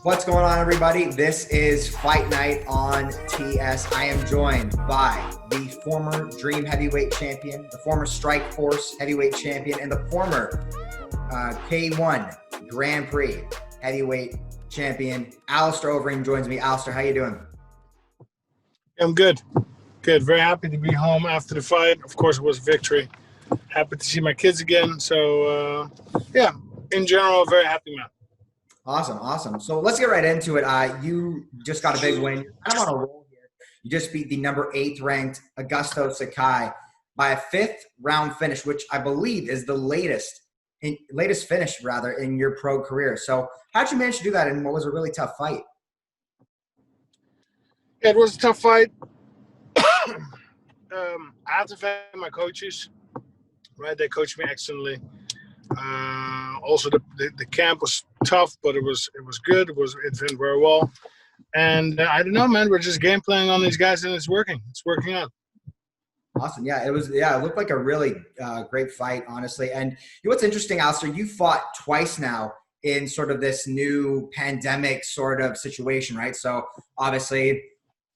What's going on, everybody? This is Fight Night on TS. I am joined by the former Dream Heavyweight Champion, the former Strike Force Heavyweight Champion, and the former K1 Grand Prix Heavyweight Champion. Alistair Overeem joins me. Alistair, how you doing? I'm good. Good. Very happy to be home after the fight. Of course, it was a victory. Happy to see my kids again. So, yeah, in general, very happy, man. Awesome. So let's get right into it. You just got a big win. You're kind of on a roll here. You just beat the number 8th ranked Agusto Sakai by a 5th round finish, which I believe is the latest finish in your pro career. So how'd you manage to do that in what was a really tough fight? It was a tough fight. I have to thank my coaches. Right, they coached me excellently. Also, the camp was tough, but it was good. It went very well. And I don't know, man. We're just game playing on these guys, and it's working. It's working out. Awesome. Yeah, it looked like a really great fight, honestly. And what's interesting, Alistair, you fought twice now in sort of this new pandemic sort of situation, right? So obviously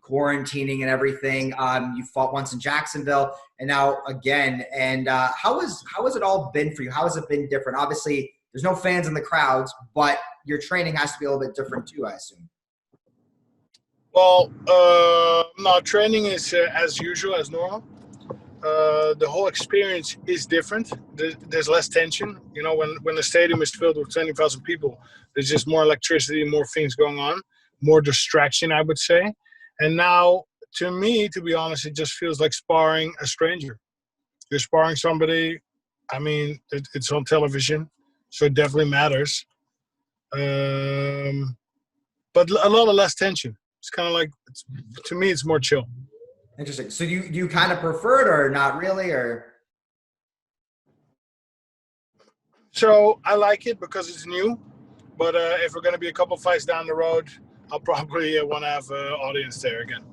quarantining and everything. You fought once in Jacksonville and now again. And how has it all been for you? How has it been different? Obviously, there's no fans in the crowds, but your training has to be a little bit different too, I assume. Well, no, training is as usual, as normal. The whole experience is different. There's less tension. You know, when the stadium is filled with 20,000 people, there's just more electricity, more things going on, more distraction, I would say. And now, to me, to be honest, it just feels like sparring a stranger. You're sparring somebody. I mean, it's on television, so it definitely matters. But a lot of less tension. It's kind of like, to me, it's more chill. Interesting. So do you kind of prefer it or not really, or? So I like it because it's new. But if we're going to be a couple fights down the road, I'll probably want to have an audience there again.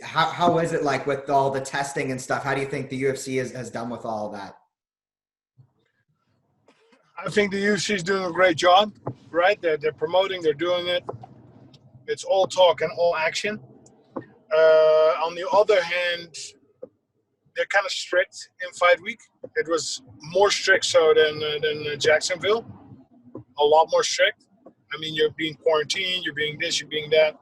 How is it like with all the testing and stuff? How do you think the UFC has done with all of that? I think the UFC is doing a great job, right? They're promoting, they're doing it. It's all talk and all action. On the other hand, they're kind of strict in fight week. It was more strict so than Jacksonville. A lot more strict. I mean, you're being quarantined, you're being this, you're being that.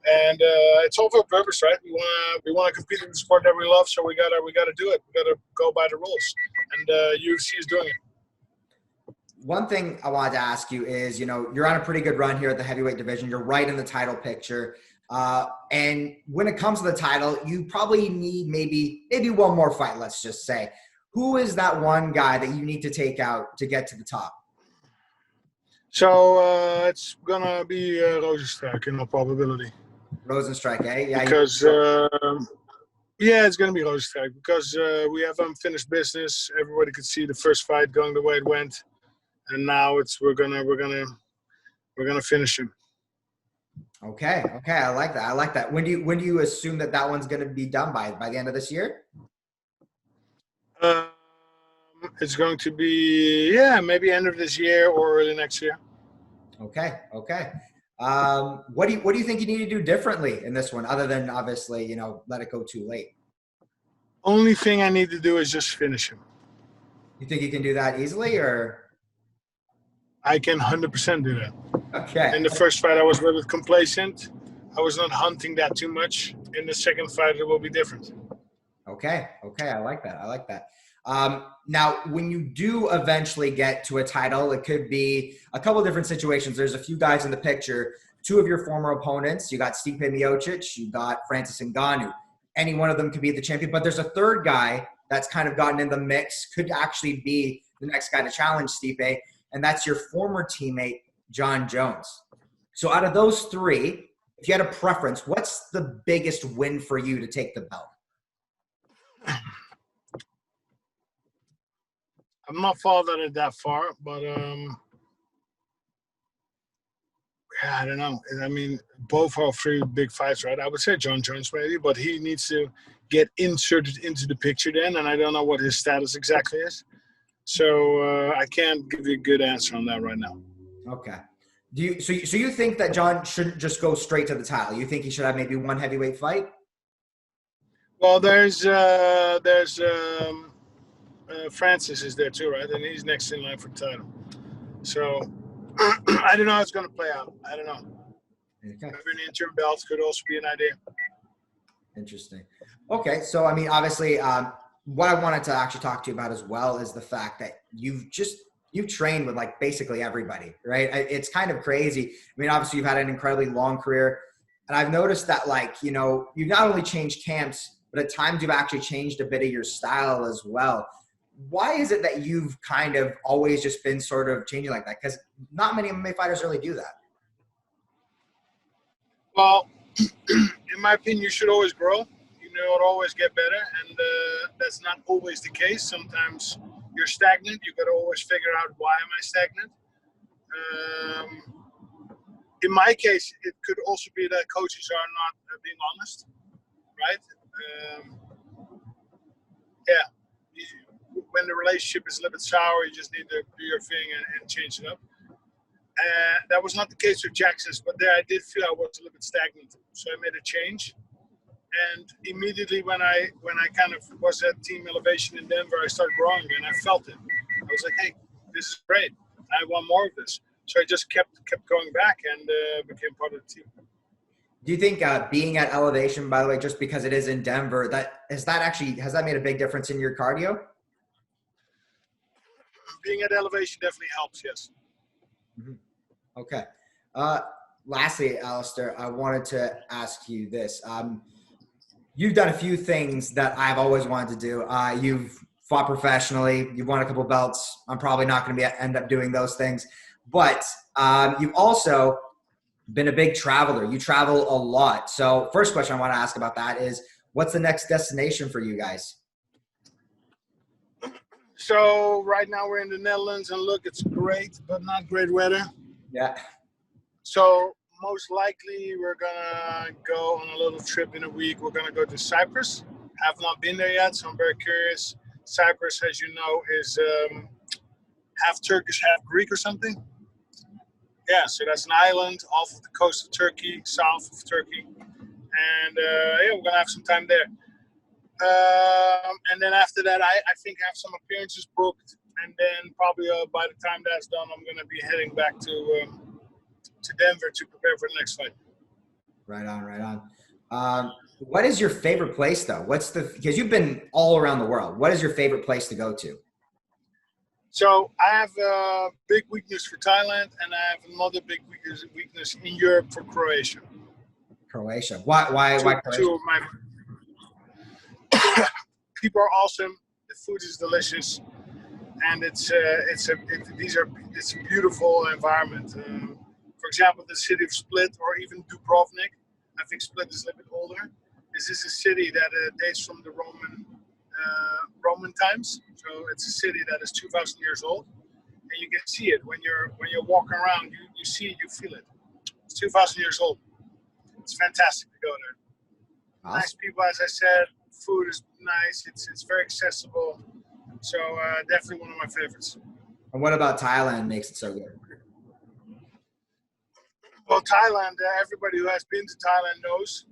And it's all for a purpose, right? We want to compete in the sport that we love, so we gotta do it. We gotta go by the rules, and UFC is doing it. One thing I wanted to ask you is, you're on a pretty good run here at the heavyweight division. You're right in the title picture, and when it comes to the title, you probably need maybe one more fight. Let's just say, who is that one guy that you need to take out to get to the top? So it's gonna be Rozenstruik in all probability. Rozenstruik, eh? Yeah. Because it's gonna be Rozenstruik because we have unfinished business. Everybody could see the first fight going the way it went, and now we're gonna finish him. Okay. I like that. When do you assume that one's gonna be done by the end of this year? It's going to be maybe end of this year or early next year. Okay. What do you think you need to do differently in this one, other than obviously let it go too late? Only thing I need to do is just finish him. You think you can do that easily, or? I can 100% do that. Okay. In the first fight, I was a little bit complacent. I was not hunting that too much. In the second fight, it will be different. Okay. I like that. Now, when you do eventually get to a title, it could be a couple of different situations. There's a few guys in the picture. 2 of your former opponents. You got Stipe Miocic. You got Francis Ngannou. Any one of them could be the champion. But there's a third guy that's kind of gotten in the mix. Could actually be the next guy to challenge Stipe. And that's your former teammate, Jon Jones. So out of those 3, if you had a preference, what's the biggest win for you to take the belt? I'm not following it that far, but I don't know. I mean, both are 3 big fights, right? I would say Jon Jones maybe, but he needs to get inserted into the picture then, and I don't know what his status exactly is. So I can't give you a good answer on that right now. Okay. So you think that Jon shouldn't just go straight to the title? You think he should have maybe one heavyweight fight? Well, Francis is there too, right? And he's next in line for title. So I don't know how it's going to play out. I don't know. Okay. Maybe an interim belt could also be an idea. Interesting. Okay, so I mean, obviously, what I wanted to actually talk to you about as well is the fact that you've trained with like basically everybody, right? It's kind of crazy. I mean, obviously, you've had an incredibly long career, and I've noticed that, like, you know, you've not only changed camps, but at times you've actually changed a bit of your style as well. Why is it that you've kind of always just been sort of changing like that? Because not many MMA fighters really do that. Well, in my opinion, you should always grow. You know, it'll always get better, and that's not always the case. Sometimes you're stagnant. You got to always figure out, why am I stagnant? In my case, it could also be that coaches are not being honest, right? When the relationship is a little bit sour, you just need to do your thing and change it up. That was not the case with Jackson's, but there I did feel I was a little bit stagnant. So I made a change. And immediately when I kind of was at Team Elevation in Denver, I started growing and I felt it. I was like, hey, this is great. I want more of this. So I just kept going back and became part of the team. Do you think being at Elevation, by the way, just because it is in Denver, has that made a big difference in your cardio? Being at Elevation definitely helps, yes. Mm-hmm. Okay. Lastly, Alistair, I wanted to ask you this. You've done a few things that I've always wanted to do. You've fought professionally. You've won a couple belts. I'm probably not going to end up doing those things. But you've also been a big traveler. You travel a lot. So first question I want to ask about that is, what's the next destination for you guys? So right now we're in the Netherlands, and look, it's great, but not great weather. Yeah. So most likely we're gonna go on a little trip in a week. We're gonna go to Cyprus. Have not been there yet, so I'm very curious. Cyprus, as you know, is half Turkish, half Greek or something. Yeah, so that's an island off of the coast of Turkey, south of Turkey. And yeah, we're gonna have some time there. And then after that, I think I have some appearances booked. And then probably by the time that's done, I'm gonna be heading back to Denver to prepare for the next fight. Right on, right on. What is your favorite place though? Because you've been all around the world. What is your favorite place to go to? So I have a big weakness for Thailand, and I have another big weakness in Europe for Croatia. Croatia. Why Croatia? Two of my people are awesome. The food is delicious, and it's a beautiful environment. For example, the city of Split or even Dubrovnik. I think Split is a little bit older. This is a city that dates from the Roman times. So it's a city that is 2,000 years old, and you can see it when you're walking around. You see it, you feel it. It's 2,000 years old. It's fantastic to go there. Awesome. Nice people, as I said. Food is nice. It's very accessible. So definitely one of my favorites. And what about Thailand makes it so good? Well, Thailand, everybody who has been to Thailand knows.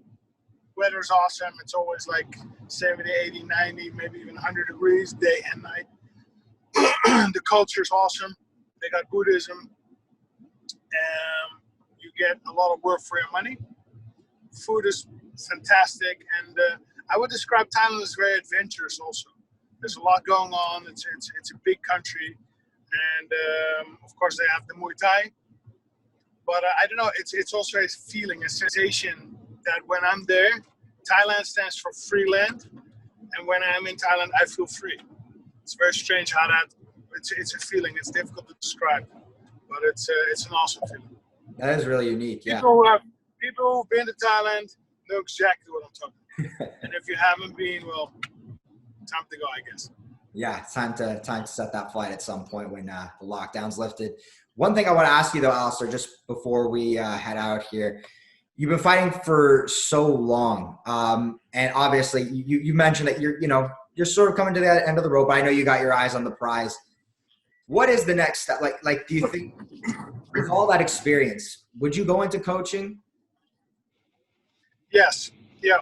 Weather's awesome. It's always like 70, 80, 90, maybe even 100 degrees day and night. The culture's awesome. They got Buddhism. You get a lot of work for your money. Food is fantastic. And I would describe Thailand as very adventurous also. There's a lot going on. It's a big country. And of course, they have the Muay Thai. But I don't know, it's also a feeling, a sensation that when I'm there, Thailand stands for free land. And when I'm in Thailand, I feel free. It's very strange how it's a feeling. It's difficult to describe, but it's an awesome feeling. That is really unique, yeah. People who've been to Thailand know exactly what I'm talking about. And if you haven't been, well, time to go, I guess. Yeah, it's time to set that flight at some point when the lockdown's lifted. One thing I want to ask you though, Alistair, just before we head out here, you've been fighting for so long, and obviously you mentioned that you're sort of coming to the end of the rope. But I know you got your eyes on the prize. What is the next step? Like, do you think with all that experience, would you go into coaching? Yes. Yeah.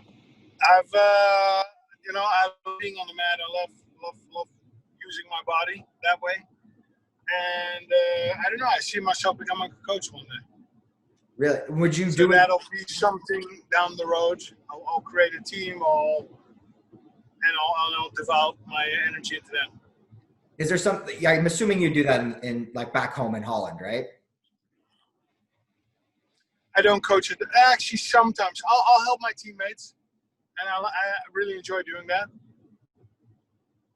I've I love being on the mat. I love using my body that way. And I don't know. I see myself becoming a coach one day. Really? Would you So do it? that'll be something down the road. I'll create a team. I'll devote my energy into that. Is there something? Yeah, I'm assuming you do that in like back home in Holland, right? I don't coach it. Actually, sometimes I'll help my teammates, and I really enjoy doing that.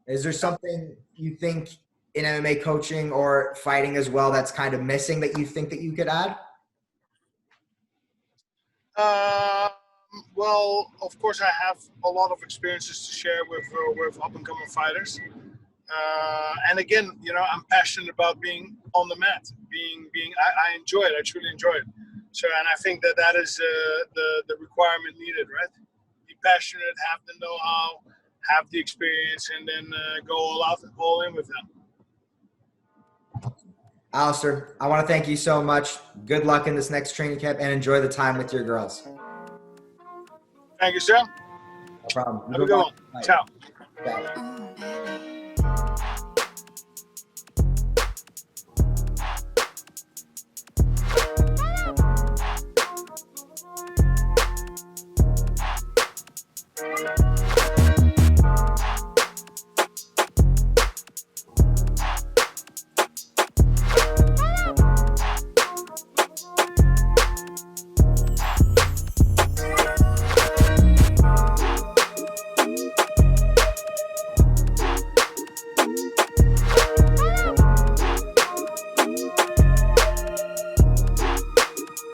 Is there something you think in MMA coaching or fighting as well that's kind of missing that you think that you could add? Well, of course, I have a lot of experiences to share with up and coming fighters. And again, I'm passionate about being on the mat. I enjoy it. I truly enjoy it. So, and I think that is the requirement needed, right? Be passionate, have the know-how, have the experience, and then go all in with them. Alistair, I want to thank you so much. Good luck in this next training camp and enjoy the time with your girls. Thank you, sir. No problem. Have a good one. Ciao. Ciao.